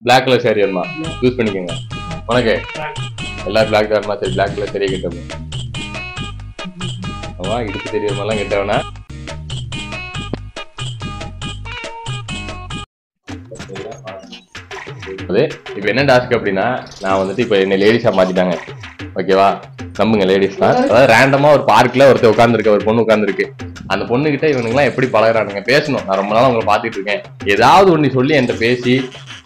Black colour sorry வேணுமா? Use பண்ணிக்கோங்க. உனக்கு எல்லாரும் பிளாக் தான் வேணுமா? சரி, பிளாக் கலர் சரியா கிட்டோம். ஆமா, இடுப்பு தெரியறமெல்லாம் கிட்டவனா? அது இப்போ என்ன டாஸ்க் அப்படின்னா, நான் வந்துட்டு இப்போ என்ன லேடிஸா மாத்திட்டாங்க. ஓகேவா? நம்புங்க, லேடிஸ் தான். அதாவது ரேண்டமா ஒரு பார்க்ல ஒருத்தர் உட்காந்துருக்கு, ஒரு பொண்ணு உட்காந்துருக்கு. அந்த பொண்ணு கிட்ட இவனுங்கெல்லாம் எப்படி பழகுறானுங்க, பேசணும். நான் ரொம்ப நாள் உங்களை பார்த்துட்டு இருக்கேன். ஏதாவது ஒண்ணு சொல்லி என்கிட்ட பேசி,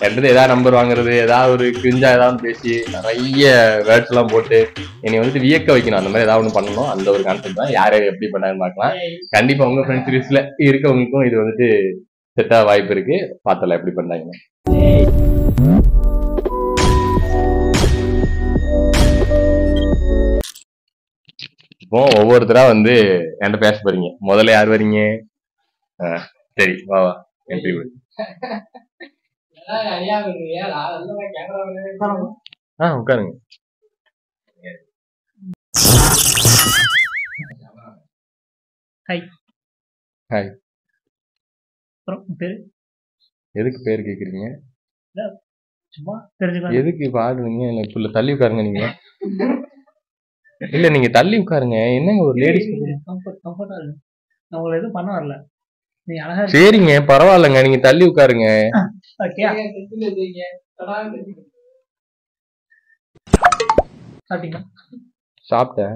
என்கிட்ட ஏதாவது நம்பர் வாங்குறது, ஏதாவது ஒரு கிரிஞ்சா ஏதாவது பேசி, நிறைய வேர்ட்ஸ் எல்லாம் போட்டு என்னை வந்துட்டு வியக்க வைக்கணும். அந்த மாதிரி ஏதாவது ஒண்ணு பண்ணணும். அந்த ஒரு கான்செப்ட் தான். யார் யார் எப்படி பண்ணாங்கன்னு பார்க்கலாம். கண்டிப்பா உங்க ஃப்ரெண்ட்ஸ் லிஸ்ட்ல இருக்கவங்களுக்கும் இது வந்துட்டு செட் ஆக வாய்ப்பு இருக்கு. பார்த்தல எப்படி பண்ணாங்க. இப்போ ஒவ்வொருத்தரா வந்து என்கிட்ட பேச போறீங்க. முதல்ல யார் வரீங்க? சரி, வா வா, என்ட்ரி கொடு. உட்காருங்க. ஹாய். ஹாய். அப்புறம் பேரு? எதுக்கு பேர் கேக்குறீங்க? சும்மா தெரிஞ்சுக்கலாம். எதுக்கு இப்ப ஆடுறீங்க? இல்ல தள்ளி உட்காருங்க. நீங்க இல்ல, நீங்க தள்ளி உட்காருங்க. என்னங்க ஒரு லேடிஸ் கம்ஃபர்ட்டா இருக்கு. நான் உங்களை எதுவும் பண்ண வரல. நீங்க அழகா சரிங்க, பரவாயில்லங்க. நீங்க தள்ளி உட்காருங்க. சாப்பிட்டீங்களா? சாப்பிட்டேன்.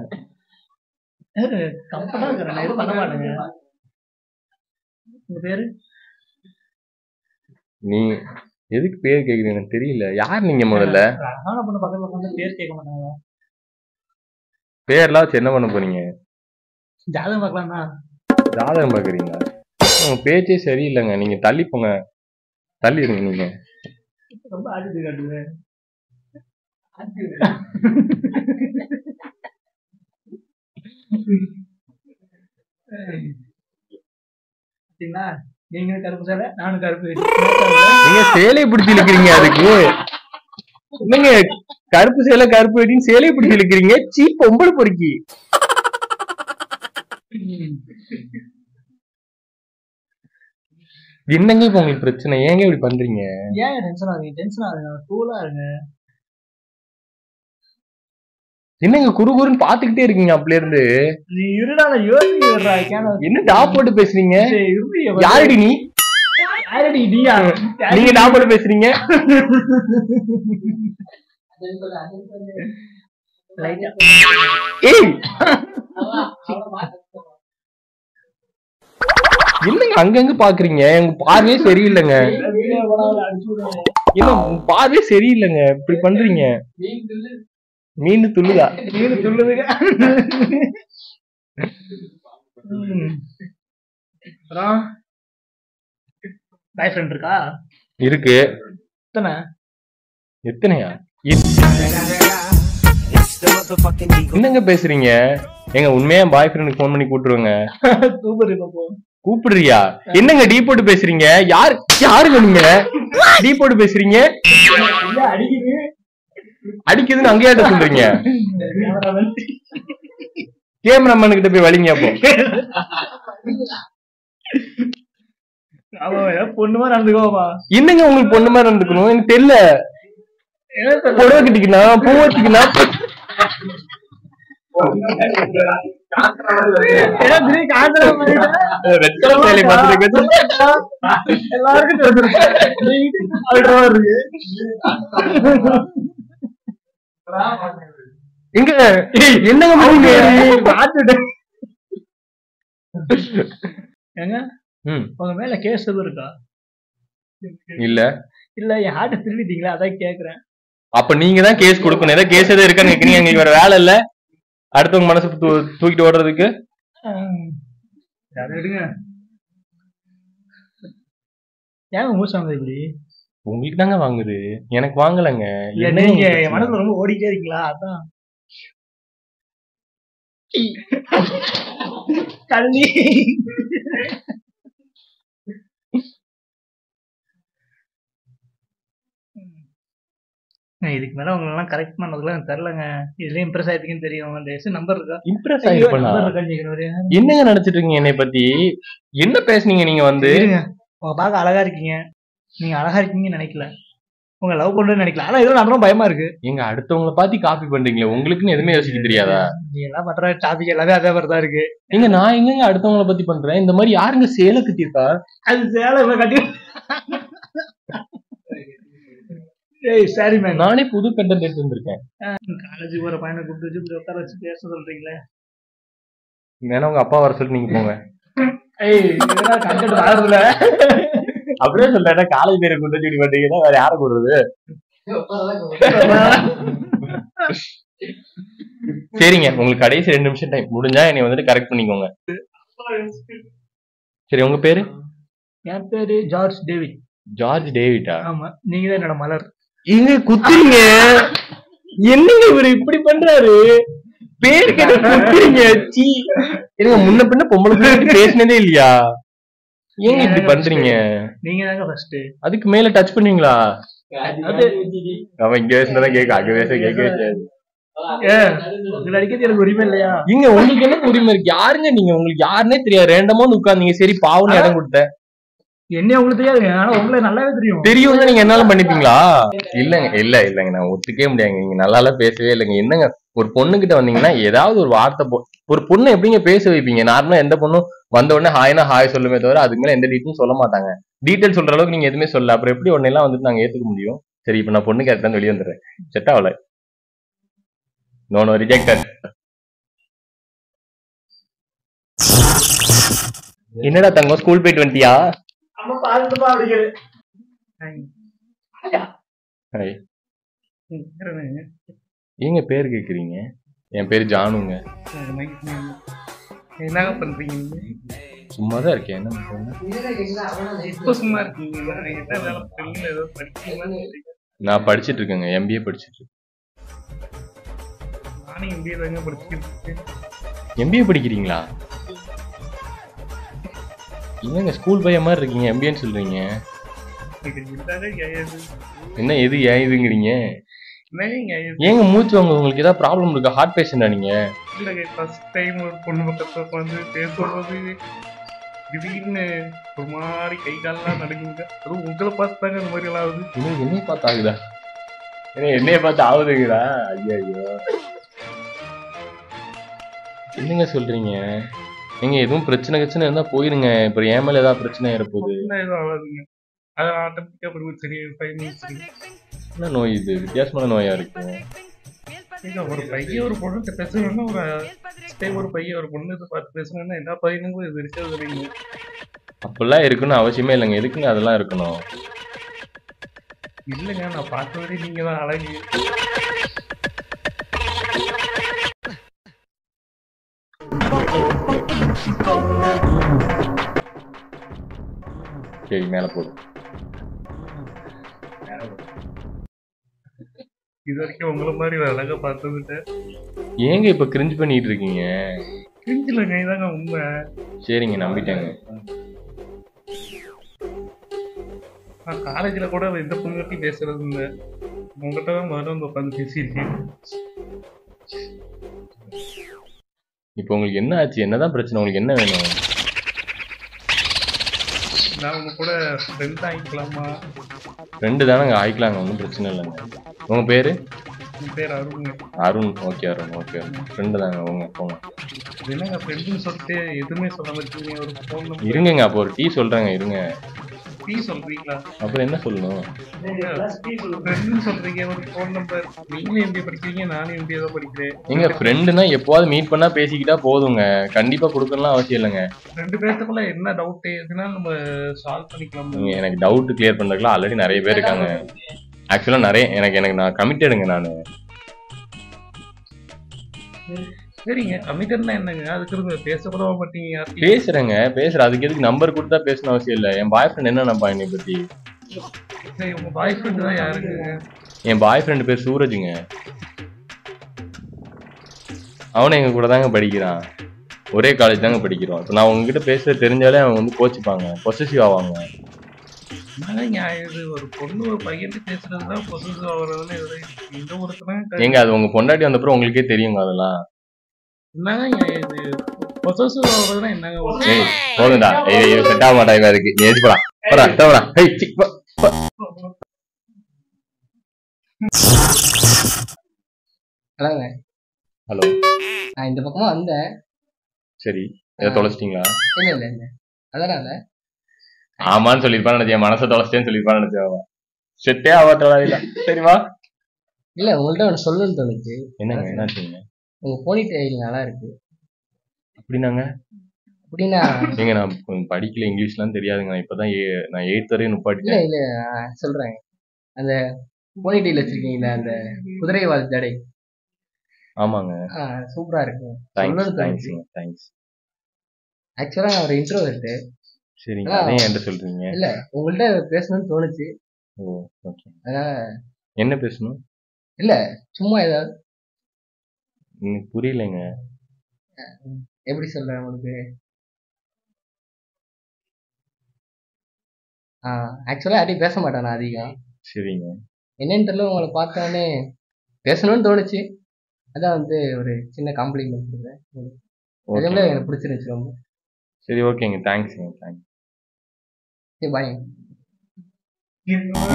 கம்ஃபர்ட்டா இருக்கிறேன். எதுவும் பண்ண மாட்டேங்க. உங்க பேரு? நீ எதுக்கு பேர் கேக்குறீங்க? எனக்கு தெரியல. யார் நீங்க? முதல்ல அழகான பொண்ணு பக்கத்துல உட்காந்து பேர் கேட்க மாட்டாங்க. பேர்லாம் வச்சு என்ன பண்ண போறீங்க? ஜாதகம் பார்க்கலாம் தான். ஜாதகம் பாக்குறீங்களா? உங்க பேச்சே சரியில்லைங்க. நீங்க தள்ளி போங்க. தள்ளி இருங்க. நீங்க ரொம்ப ஆட்டிட்டு காட்டுங்க. பாத்தீங்களா? நீங்க கருப்பு சேலை, நானும் கருப்பு. நீங்க சேலையை பிடிச்சி இழுக்கிறீங்க. அதுக்கு என்னங்க கருப்பு சேலை கருப்பு வெட்டின்னு சேலையை பிடிச்சி இழுக்கிறீங்க? சீ, பொம்பளை பொறுக்கி. என்னங்க இப்ப உங்களுக்கு பிரச்சனை? ஏங்க இப்படி பண்றீங்க? ஏன் டென்ஷன் ஆகுங்க? டென்ஷன் ஆகுங்க, கூலா இருங்க. என்னங்க குறுகுறுன்னு பாத்துக்கிட்டே இருக்கீங்க அப்பல இருந்து? நீ இருடா, யோசிக்கிறா. என்ன டாப் போட்டு பேசுறீங்க? யாரடி நீ? யாரடி நீயா? நீங்க டாப் போட்டு பேசுறீங்க? ஏய், என்னங்க அங்கங்க பாக்குறீங்க? எங்க பார்வையே சரியில்லைங்க. இல்ல, பார்வையே சரியில்லைங்க. இப்படி பண்றீங்க. மீன் துள்ளுதா? மீன் துள்ளுதுங்க. பாய் ஃப்ரெண்ட் இருக்கா? இருக்கு. எத்தனை? எத்தனையா? என்னங்க பேசுறீங்க? எங்க உண்மையா பாய் ஃப்ரெண்டுக்கு போன் பண்ணி கூப்பிட்டுருவாங்க. கூப்பிடுறியா? என்னங்க டீ போட்டு பேசுறீங்க? யாருங்க நீங்க டீ போட்டு பேசுறீங்க? அடிக்குதுன்னு அங்கேயாட்ட சொல்றீங்க? கேமராமேன் கிட்ட போய் வலிங்க. அப்போ பொண்ணு மாதிரி நடந்துக்கோமா? என்னங்க உங்களுக்கு பொண்ணு மாதிரி நடந்துக்கணும்? எனக்கு தெரியல. புடவை கட்டிக்கணும், பூ வச்சுக்கணும். எல்லாருக்கும் இங்க என்னங்க ஏங்க உங்க மேல கேஸ் எதுவும் இருக்கா? இல்ல இல்ல, என் ஹார்ட்ட திருடிட்டீங்களா? அதான் கேக்குறேன். அப்ப நீங்க தான் கேஸ் கொடுக்கணும். ஏதாவது கேஸ் எதுவும் இருக்கான்னு கேக்குறீங்க. எங்களுக்கு வேற வேலை இல்ல அடுத்தவங்க மனசு தூக்கிட்டு ஓடுறதுக்கு. எடுங்க. ஏங்க மூச்சு வாங்குது இப்படி? உங்களுக்கு தாங்க வாங்குது, எனக்கு வாங்கலங்க. நீங்க என் மனசுல ரொம்ப ஓடிட்டே இருக்கீங்களா? அதான் கள்ளி. இதுக்கு மேல உங்க எல்லாம் கரெக்ட் பண்ணதுல எனக்கு தெரியலங்க. இதுல இம்ப்ரெஸ் ஆயிருக்கீங்கன்னு தெரியும். அந்த நம்பர் இருக்கா? இம்ப்ரெஸ் ஆயிருப்பா? என்னங்க நினைச்சிட்டு இருக்கீங்க என்னை பத்தி? என்ன பேசுனீங்க நீங்க? வந்து உங்க பார்க்க அழகா இருக்கீங்க. நீங்க அழகா இருக்கீங்கன்னு நினைக்கல. உங்க லவ் பண்றேன்னு நினைக்கலாம். ஆனா இதெல்லாம் நடந்தும் பயமா இருக்கு. எங்க அடுத்தவங்கள பாத்தி காப்பி பண்றீங்களே, உங்களுக்குன்னு எதுவுமே யோசிக்க தெரியாதா? நீ எல்லாம் பண்ற டாபிக் எல்லாமே அதே மாதிரி தான் இருக்கு. எங்க நான் எங்க அடுத்தவங்கள பத்தி பண்றேன்? இந்த மாதிரி யாருங்க சேலை கட்டியிருக்கா? அது சேலை கட்டி ஏய் சாரி மேம், நானே புது கண்டென்ட் எடுத்து வந்திருக்கேன். காலேஜ் போற பையனை கூப்பிட்டு வச்சு இப்படி உட்கார வச்சு பேச சொல்றீங்களே. வேணா உங்க அப்பா வர சொல்லி நீங்க போங்க. ஏய் இதெல்லாம் கண்டென்ட் ஆடுறதுல அப்படியே சொல்றேன். காலேஜ் பேரை கூட்டு வச்சு பண்றீங்கன்னா வேற யாரை கூடுறது? சரிங்க, உங்களுக்கு கடைசி 2 நிமிஷம் டைம். முடிஞ்சா என்னை வந்துட்டு கரெக்ட் பண்ணிக்கோங்க. சரி, உங்க பேரு? என் பேரு ஜார்ஜ் டேவிட். ஜார்ஜ் டேவிட்டா? ஆமா, நீங்க தான் என்னோட மலர். இங்க குத்துறீங்க. என்னங்க இவரு இப்படி பண்றாரு? பேரு கேட்ட குத்துறீங்க. சீ, என்னங்க முன்ன பின்ன பொம்பளை பிள்ளை பேசினதே இல்லையா? ஏங்க இப்படி பண்றீங்க? நீங்க தாங்க ஃபர்ஸ்ட். அதுக்கு மேல டச் பண்ணுவீங்களா? அவன் இங்க பேசினதான் கேட்க, அங்க பேச கேட்க வச்சாது. அடிக்கிறது எனக்கு உரிமை இல்லையா? இங்க உங்களுக்கு என்ன உரிமை இருக்கு? யாருங்க நீங்க? உங்களுக்கு யாருன்னே தெரியாது. ரேண்டமா உட்கார்ந்தீங்க. சரி பாவம்னு இடம் கொடுத்தேன். என்ன உங்களுக்கு தெரியாதுங்க, ஆனா உங்களுக்கு நல்லாவே தெரியும். தெரியும்னா நீங்க என்னால பண்ணிப்பீங்களா? இல்லங்க நான் ஒத்துக்கவே முடியாதுங்க. நீங்க நல்லால பேசவே இல்லைங்க. என்னங்க ஒரு பொண்ணு கிட்ட வந்தீங்கன்னா ஏதாவது ஒரு வார்த்தை ஒரு பொண்ணு எப்படிங்க பேச வைப்பீங்க? நார்மலா எந்த பொண்ணும் வந்த உடனே ஹாய்னா ஹாய் சொல்லுமே தவிர அதுக்கு மேல எந்த டீட்டெயிலும் சொல்ல மாட்டாங்க. டீட்டெயில் சொல்ற அளவுக்கு நீங்க எதுவுமே சொல்ல, அப்புறம் எப்படி உடனே எல்லாம் வந்துட்டு நாங்க ஏத்துக்க முடியும்? சரி, இப்ப நான் பொண்ணு கேரக்டர் வெளியே வந்துடுறேன். செட் ஆகல. No rejected. என்னடா தங்கம், ஸ்கூல் போயிட்டு வந்துட்டியா? ஏங்க பேர் கேக்குறீங்க? என் பேரு ஜானுங்க. என்ன பண்றீங்க? சும்மாதான் இருக்கேன். என்ன சும்மா இருக்கீங்க? நான் படிச்சிட்டு இருக்கேங்க, MBA படிச்சிட்டு இருக்கேன். நானும் MBA தாங்க படிச்சுக்கிட்டு இருக்கேன். MBA படிக்கிறீங்களா? என்னங்க ஸ்கூல் பையன் மாதிரி இருக்கீங்க, MBAன்னு சொல்றீங்க? என்ன எது ஏன் இதுங்கிறீங்க? ஏங்க மூச்சு வாங்க, உங்களுக்கு ஏதாவது ப்ராப்ளம் இருக்கா? ஹார்ட் பேஷண்டா நீங்க? ஃபர்ஸ்ட் டைம் ஒரு பொண்ணு பக்கத்துல வந்து பேசுறது திடீர்னு ஒரு மாதிரி கை காலெல்லாம் நடுங்குங்க. அதுவும் உங்களை பார்த்து தாங்க அந்த மாதிரி எல்லாம் ஆகுது. என்னைய பார்த்து ஆகுதா? என்னைய பார்த்து ஆகுதுங்களா? ஐயோ, என்னங்க சொல்றீங்க? நீங்க எதுவும் பிரச்சனை இருந்தா போயிருங்க. இப்ப என் மேல ஏதாவது பிரச்சனை ஏறப்போகுது? எதுவும் ஆகாதுங்க, அது ஆட்டோமேட்டிக்கா அப்புறம் சரி 5 minutes. என்ன நோய் இது? வித்தியாசமான நோயா இருக்கும். ஒரு பையன் ஒரு பொண்ணு பேசணும்னா ஒரு பையன் ஒரு பொண்ணு பார்த்து பேசணும்னா எல்லா பையனுக்கும் இது இருக்கிறது இல்லைங்க. அப்படிலாம் இருக்குன்னு அவசியமே இல்லைங்க. எதுக்குங்க அதெல்லாம் இருக்கணும்? இல்லைங்க, நான் பார்த்த வரை நீங்க தான் அழகு. சரி, மேல போதும். இது வரைக்கும் உங்களை மாதிரி அழகா பார்த்ததுட்ட. ஏங்க இப்ப கிரிஞ்ச் பண்ணிட்டு இருக்கீங்க? கிரிஞ்சிலங்க, இதாங்க உண்மை. சரிங்க, நம்பிட்டேங்க. நான் காலேஜ்ல கூட எந்த பொண்ணுகிட்டையும் பேசுறது இல்லை. உங்ககிட்ட தான் முதல்ல வந்து உட்காந்து பேசியிருக்கேன். இப்போ உங்களுக்கு என்ன ஆச்சு? என்னதான் பிரச்சனை? உங்களுக்கு என்ன வேணும்? நான் உங்க கூட ஃப்ரெண்ட் ஆகிக்கலாமா? ஃப்ரெண்டு தானங்க, ஆயிக்கலாங்க, ஒன்றும் பிரச்சனை இல்லைங்க. உங்க பேரு? என் பேர் Arun. Arun. Okay Arun, okay. Friend தாங்க. உங்க போங்க. என்னங்க ஃப்ரெண்டுன்னு சொல்லிட்டு எதுவுமே சொல்லாம இருக்கீங்க? ஒரு ஃபோன் நம்பர் இருங்க, அப்போ ஒரு டீ சொல்றேங்க, இருங்க. டீ சொல்றீங்களா? அப்புறம் என்ன சொல்லணும்? ஃப்ரெண்டுன்னு சொல்றீங்க, ஒரு ஃபோன் நம்பர். நீங்களும் MBA படிக்கிறீங்க, நானும் MBA தான் படிக்கிறேன். நீங்க ஃப்ரெண்டுனா எப்போவாது மீட் பண்ணா பேசிக்கிட்டா போதுங்க. கண்டிப்பா கொடுக்கணும்லாம் அவசியம் இல்லைங்க. 2 பேர்த்துக்குள்ள என்ன டவுட் எதுனா நம்ம சால்வ் பண்ணிக்கலாம். எனக்கு டவுட் கிளியர் பண்றதுக்குலாம் ஆல்ரெடி நிறைய பேர் இருக்காங்க. ஆக்சுவலா நிறைய எனக்கு நான் கமிட்டடுங்க. நான் சரிங்க, கமிட்டட்னா என்னங்க? அதுக்கு பேசக்கூட மாட்டீங்க. பேசுறேங்க, பேசுறேன். அதுக்கு எதுக்கு நம்பர் கொடுத்தா பேசணும் அவசியம் இல்லை. என் பாய் ஃப்ரெண்ட் என்ன நம்பா என்னை பத்தி? உங்க பாய் ஃப்ரெண்ட் தான் யாருங்க? என் பாய் ஃப்ரெண்ட் பேர் சூரஜுங்க. அவனும் எங்க கூட தாங்க படிக்கிறான். ஒரே காலேஜ் தாங்க படிக்கிறோம். இப்போ நான் உங்ககிட்ட பேச தெரிஞ்சாலே அவன் வந்து கோச்சிப்பாங்க, பொசசிவ் ஆவாங்க. இது ஒரு பொண்ணு ஒரு பையன் பேசுறதுதான் பொசசிவ் ஆகுறதுன்னு இந்த ஒருத்தர் ஏங்க அது உங்க பொண்டாட்டி வந்தப்பறம் உங்களுக்கே தெரியுங்க அதெல்லாம். என்னங்க இது பொசசிவ் ஆகுறதுன்னா என்னங்க? ஏய் போதும்டா, செட் ஆக மாட்டாங்க. அதுக்கு நீ எது போடா போடா. ஹலோங்க. ஹலோ. நான் இந்த பக்கமா வந்தேன். சரி, ஏதோ தொலைச்சிட்டீங்களா? இல்ல அதெல்லாம் இல்ல. ஆமான்னு சொல்லிருப்பான்னு நினைச்சேன், மனசை தொலைச்சிட்டேன்னு சொல்லிருப்பான்னு நினைச்சேன். செட்டே ஆவாட்டா இல்ல சரிமா? இல்ல உங்கள்ட்ட ஒன்று சொல்லணும்னு தோணுச்சு. என்னங்க என்னாச்சுங்க? உங்க போனி டெயில் நல்லா இருக்கு. அப்படின்னாங்க? அப்படின்னா ஏங்க நான் படிக்கல, இங்கிலீஷ்லாம் தெரியாதுங்க. நான் இப்பதான் நான் 8th வரையும் நுப்பாட்டிட்டேன். இல்ல சொல்றேன். அந்த போனி டெயில் வச்சிருக்கீங்களா, அந்த குதிரைவால் ஜடை. ஆமாங்க. சூப்பரா இருக்கு. தேங்க்ஸ். ஆக்சுவலா நான் ஒரு இன்ட்ரோவர்ட். சரிங்க, அதையும் என்கிட்ட சொல்றீங்க? இல்ல உங்கள்ட்ட பேசணும்னு தோணுச்சு. ஓ ஓகே. அதனால என்ன பேசணும்? இல்ல சும்மா ஏதாவது. எனக்கு புரியலைங்க. எப்படி சொல்றேன் உங்களுக்கு? ஆக்சுவலா யார்ட்டையும் பேச மாட்டேன் நான் அதிகம். சரிங்க. என்னன்னு தெரியல, உங்களை பார்த்தானே பேசணும்னு தோணுச்சு. அதான் வந்து ஒரு சின்ன காம்ப்ளிமெண்ட் கொடுத்தேன். எனக்கு பிடிச்சிருந்துச்சு ரொம்ப. சரி ஓகேங்க, தேங்க்ஸ்ங்க. சரி பாய்.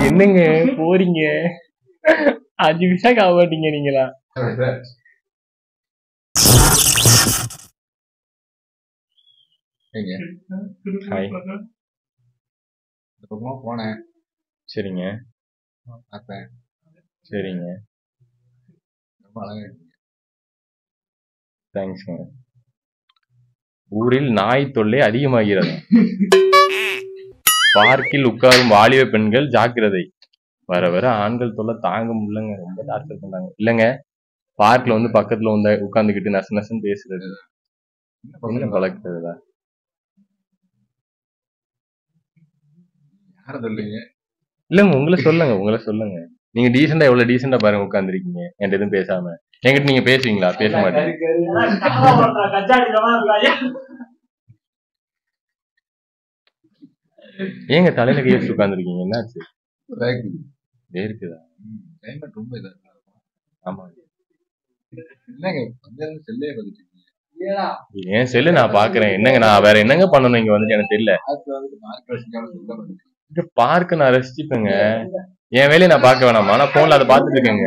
என்னங்க போறீங்க? 5 நிமிஷம் ஆக மாட்டீங்க நீங்களா? ஹாய். இந்த பக்கமா போனேன். சரிங்க. பார்த்தேன். சரிங்க, ரொம்ப அழகா இருக்கு. தேங்க்ஸ்ங்க. ஊரில் நாய் தொல்லை அதிகமாகிறது. பார்க்கில் உட்காரும் வாலிப பெண்கள் ஜாக்கிரதை. வர வர ஆண்கள் தொல்லை தாங்க முடியலங்க, ரொம்ப டார்ச்சர் பண்ணாங்க. இல்லங்க, பார்க்ல வந்து பக்கத்துல வந்து உட்காந்துக்கிட்டு நச நசன்னு பேசுறது பழக்கிறதா? யார சொல்றீங்க? இல்லங்க, உங்களை சொல்லுங்க. நீங்க டீசெண்டா எவ்வளவு டீசெண்டா பாருங்க உட்காந்துருக்கீங்க, என்கிட்ட எதுவும் பேசாம. என்கிட்ட நீங்க பேசுவீங்களா? பேச மாட்டீங்க. ஏங்க தலையில கை வச்சு உட்காந்துருக்கீங்க, என்னாச்சு? வேர்க்குதா? கிளைமேட் ரொம்ப இதா இருக்கு. ஆமா. என்னங்க வந்து செல்லே பார்த்துட்டு இருக்கீங்க? ஏன் செல்லு நான் பாக்குறேன். என்னங்க நான் வேற என்னங்க பண்ணணும் இங்க வந்து? எனக்கு தெரியல. இங்க பார்க்க நான் ரசிச்சுப்பேங்க. என் வேலையை நான் பார்க்க வேணாமா? நான் போன்ல அதை பார்த்துட்டு இருக்கேங்க.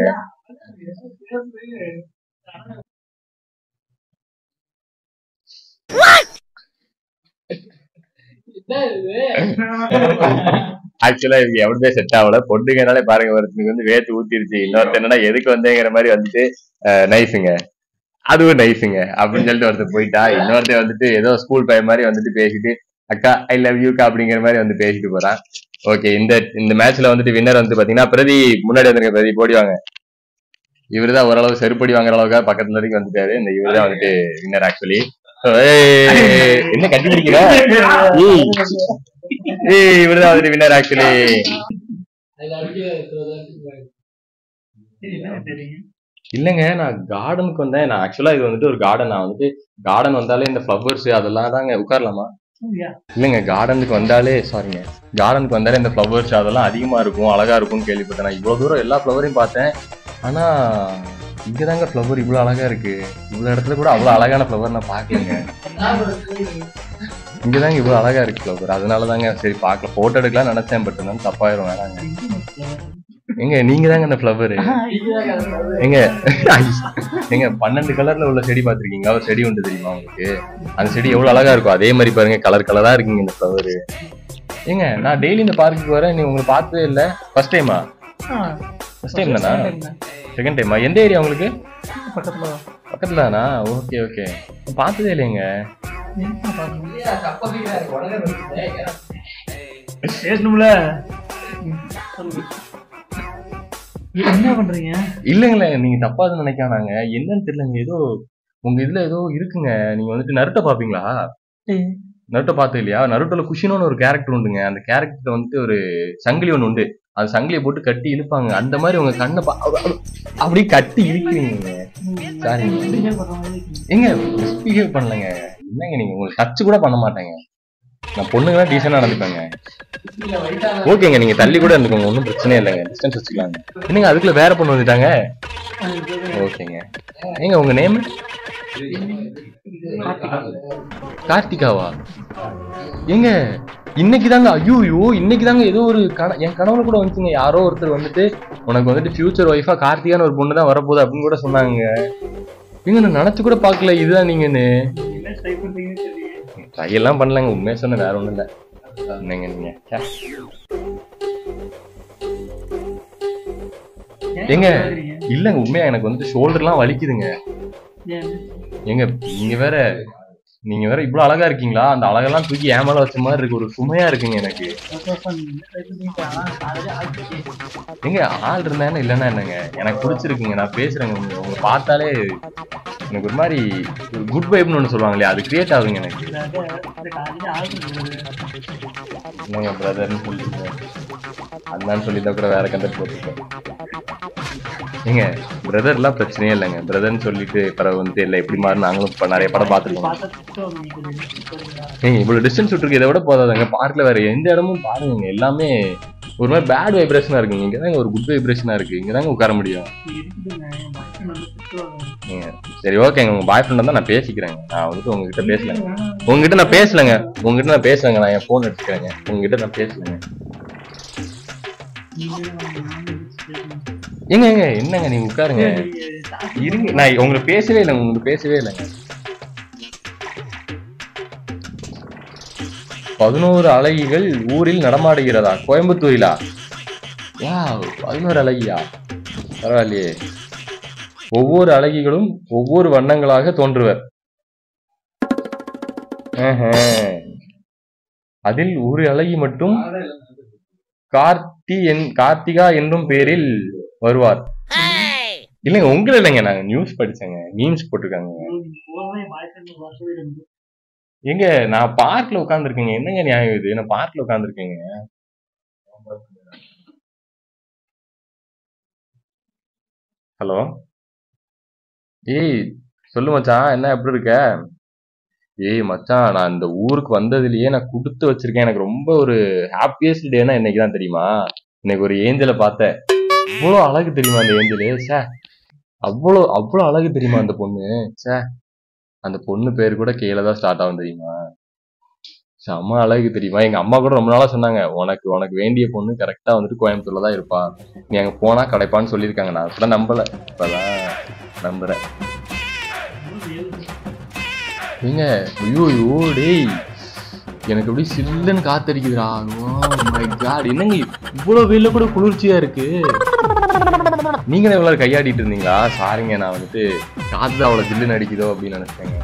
ஆக்சுவலா இது எவ்வளவுமே செட் ஆகல. பொண்ணுங்கனாலே பாருங்க, ஒருத்தனுக்கு வந்து வேத்து ஊத்திருச்சு, இன்னொருத்த என்னன்னா எதுக்கு வந்தேங்கிற மாதிரி வந்துட்டு நைஸுங்க, அதுவும் நைஸுங்க அப்படின்னு சொல்லிட்டு ஒருத்தர் போயிட்டா. இன்னொருத்த வந்துட்டு ஏதோ ஸ்கூல் பையன் மாதிரி வந்துட்டு பேசிட்டு அக்கா ஐ லவ் யூக்கா அப்படிங்கிற மாதிரி வந்து பேசிட்டு போறான். ஓகே, இந்த மேட்ச்ல வந்துட்டு வின்னர் வந்து பாத்தீங்கன்னா பிரதி. முன்னாடி வந்துருங்க பிரதி, போடிவாங்க. இவருதான் ஓரளவு செருப்படி வாங்குற அளவுக்கு பக்கத்துல வரைக்கும் வந்துட்டாரு. இந்த இவருதான் வந்துட்டு வின்னர் ஆக்சுவலி. என்ன கட்டி பிடிக்கிற? இவருதான் வந்துட்டு வின்னர் ஆக்சுவலி. இல்லங்க, நான் கார்டனுக்கு வந்தேன். நான் ஆக்சுவலா இது வந்துட்டு ஒரு கார்டன். நான் வந்துட்டு கார்டன் வந்தாலே இந்த ஃப்ளவர்ஸ் அதெல்லாம் தாங்க. உட்காரலாமா? இல்லங்க, கார்டனுக்கு வந்தாலே இந்த ஃப்ளவர்ஸ் அதெல்லாம் அதிகமா இருக்கும், அழகா இருக்கும்னு கேள்விப்பட்டேன். நான் இவ்வளவு தூரம் எல்லா ஃப்ளவரையும் பார்த்தேன். ஆனா இங்கதாங்க ஃப்ளவர் இவ்வளவு அழகா இருக்கு. இவ்வளவு இடத்துல கூட அவ்வளவு அழகான ஃப்ளவர் நான் பாக்கலங்க. இங்கதாங்க இவ்வளவு அழகா இருக்கு ஃப்ளவர். அதனாலதாங்க சரி பார்க்கல, போட்டோ எடுக்கலாம் நினைச்சேன். பட் இருந்தாலும் தப்பாயிரும், வேணாங்க. எங்க நீங்க தாங்க அந்த ஃப்ளவர்? எங்க 12 கலர்ல உள்ள செடி பாத்திருக்கீங்களா? ஒரு செடி உண்டு தெரியுமா உங்களுக்கு? அந்த செடி எவ்வளவு அழகா இருக்கும். அதே மாதிரி பாருங்க, கலர் கலரா இருக்குங்க இந்த ஃப்ளவர். ஏங்க நான் டெய்லி இந்த பார்க்குக்கு வரேன், நீ உங்களை பார்த்ததே இல்ல. ஃபர்ஸ்ட் டைமா? ஃபர்ஸ்ட் டைம் தானா? செகண்ட் டைமா? எந்த ஏரியா உங்களுக்கு? பக்கத்துல தானா? ஓகே ஓகே, பார்த்ததே இல்லைங்க. பேசணும்ல. என்ன பண்றீங்க? இல்லங்களே, நீங்க தப்பா எதுவும் நினைக்கானாங்க. என்னன்னு தெரியலங்க, ஏதோ உங்க இதுல ஏதோ இருக்குங்க. நீங்க வந்துட்டு நருட்டோ பாப்பீங்களா? நருட்டோ பார்த்தது இல்லையா? நருட்டோல குஷினோன்னு ஒரு கேரக்டர் உண்டுங்க. அந்த கேரக்டர் வந்துட்டு ஒரு சங்கிலி ஒண்ணு உண்டு. அந்த சங்கிலியை போட்டு கட்டி இழுப்பாங்க. அந்த மாதிரி உங்க கண்ணை அப்படியே கட்டி இழுக்கிறீங்க. சாரிங்க. எங்க மிஸ்பிஹேவ் பண்ணலங்க. என்னங்க நீங்க உங்களுக்கு டச் கூட பண்ண மாட்டேங்க. நான் பொண்ணுங்களாம் டீசெண்டா நடந்துப்பேங்க. ஓகேங்க, நீங்க தள்ளி கூட இருந்துக்கோங்க, ஒன்றும் பிரச்சனையே இல்லைங்க. டிஸ்டன்ஸ் வச்சுக்கலாங்க. என்னங்க அதுக்குள்ள வேற பொண்ணு வந்துட்டாங்க? ஓகேங்க. ஏங்க உங்க நேம்? கார்த்திகாவா? ஏங்க இன்னைக்கு தாங்க ஐயோ இன்னைக்கு தாங்க ஏதோ ஒரு என் கனவுல கூட வந்துச்சுங்க. யாரோ ஒருத்தர் வந்துட்டு உனக்கு வந்துட்டு ஃபியூச்சர் ஒய்ஃபா கார்த்திகான ஒரு பொண்ணு தான் வரப்போகுது அப்படின்னு கூட சொன்னாங்க. நீங்க நான் நினைச்சு கூட பாக்கல இதுதான் நீங்கன்னு. ட்ரை எல்லாம் பண்ணலங்க, உண்மையா சொன்ன வேற ஒண்ணும் இல்ல. என்னங்க நீங்க எங்க இல்லங்க உண்மையா எனக்கு வந்துட்டு ஷோல்டர்லாம் வலிக்குதுங்க. எங்க நீங்க வேற இவ்வளவு அழகா இருக்கீங்களா? அந்த அழகெல்லாம் தூக்கி ஏமால வச்ச மாதிரி இருக்கு, ஒரு சுமையா இருக்குங்க எனக்கு. எங்க ஆள் இருந்தானே இல்லைன்னா என்னங்க, எனக்கு பிடிச்சிருக்குங்க, நான் பேசுறேங்க. உங்க பார்த்தாலே எனக்கு ஒரு மாதிரி குட் வைப்னு ஒண்ணு சொல்லுவாங்க இல்லையா, அது கிரியேட் ஆகுங்க எனக்கு. என்னங்க பிரதர்னு சொல்லிட்டு அண்ணான்னு சொல்லிதான் கூட வேற கண்டக்ட் போட்டுருக்கேன். ஏங்க பிரதர்லாம் பிரச்சனையே இல்லைங்க, பிரதர்ன்னு சொல்லிட்டு பிறகு வந்துட்டு இல்லை எப்படி மாதிரி நாங்களும் நிறைய படம் பார்த்துருக்கோம். ஏங்க இவ்வளவு டிஸ்டன்ஸ் விட்டுருக்கு, இதை விட போதாதாங்க. பார்க்ல வேற எந்த இடமும் பாருங்க, எல்லாமே ஒரு மாதிரி பேட் வைப்ரேஷனா இருக்குங்க. இங்கதாங்க ஒரு குட் வைப்ரேஷனா இருக்கு, இங்கதாங்க உட்கார முடியும். சரி ஓகேங்க, உங்க பாய் ஃப்ரெண்ட் தான் நான் பேசிக்கிறேங்க. நான் வந்துட்டு உங்ககிட்ட பேசலங்க, உங்ககிட்ட நான் பேசலங்க. நான் என் போன் எடுத்துக்கிறேங்க, உங்ககிட்ட நான் பேசலங்க. ஏங்க என்னங்க நீங்க உட்காருங்க இருங்க, நான் உங்களுக்கு பேசவே இல்லைங்க. 11 அழகிகள் ஊரில் நடமாடுகிறதா? கோயம்புத்தூரிலா? 11 அழகியா? பரவாயில்லையே. ஒவ்வொரு அழகிகளும் ஒவ்வொரு வண்ணங்களாக தோன்றுவர். அதில் ஒரு அழகி மட்டும் கார்த்திகா என்னும் பெயரில் வருவார். இல்லைங்க உங்களை இல்லைங்க, நாங்க நியூஸ் படிச்சேங்க, மீம்ஸ் போட்டிருக்காங்க. எங்க நான் பார்க்ல உட்காந்துருக்கேங்க, என்னங்க நியாயம் இது? நான் பார்க்ல உட்காந்துருக்கேங்க. ஹலோ ஏய் சொல்லு மச்சான், என்ன எப்படி இருக்க? ஏய் மச்சான், நான் இந்த ஊருக்கு வந்ததுலயே நான் கொடுத்து வச்சிருக்கேன். எனக்கு ரொம்ப ஒரு ஹாப்பியஸ்ட் டேனா இன்னைக்குதான் தெரியுமா? இன்னைக்கு ஒரு ஏஞ்சலை பார்த்தேன், அவ்வளோ அழகு தெரியுமா அந்த ஏஞ்சலு. சே அவ்வளோ அழகு தெரியுமா அந்த பொண்ணு. சே அந்த பொண்ணு பேர் கூட கீழே தான் ஸ்டார்ட் ஆகும் தெரியுமா? செம்ம அழகு தெரியுமா? எங்க அம்மா கூட ரொம்ப நாளா சொன்னாங்க, உனக்கு வேண்டிய பொண்ணு கரெக்டா வந்துட்டு கோயம்புத்தூர்ல தான் இருப்பா, நீ அங்க போனா கிடைப்பான்னு சொல்லியிருக்காங்க. நான் அப்பதான் நம்பல, இப்பதான் நம்புறேன். ஏங்க ஐயோ டேய், எனக்கு அப்படியே சில்லுன்னு காத்தடிக்குதுடா. மை காட், என்னங்க இவ்வளவு வெயில கூட குளிர்ச்சியா இருக்கு. நீங்க எவ்வளவு கையாடிட்டு இருந்தீங்களா? சாரிங்க, நான் வந்துட்டு காத்து அவ்வளவு ஜில்லுன்னு அடிக்குதோ அப்படின்னு நினைச்சேங்க.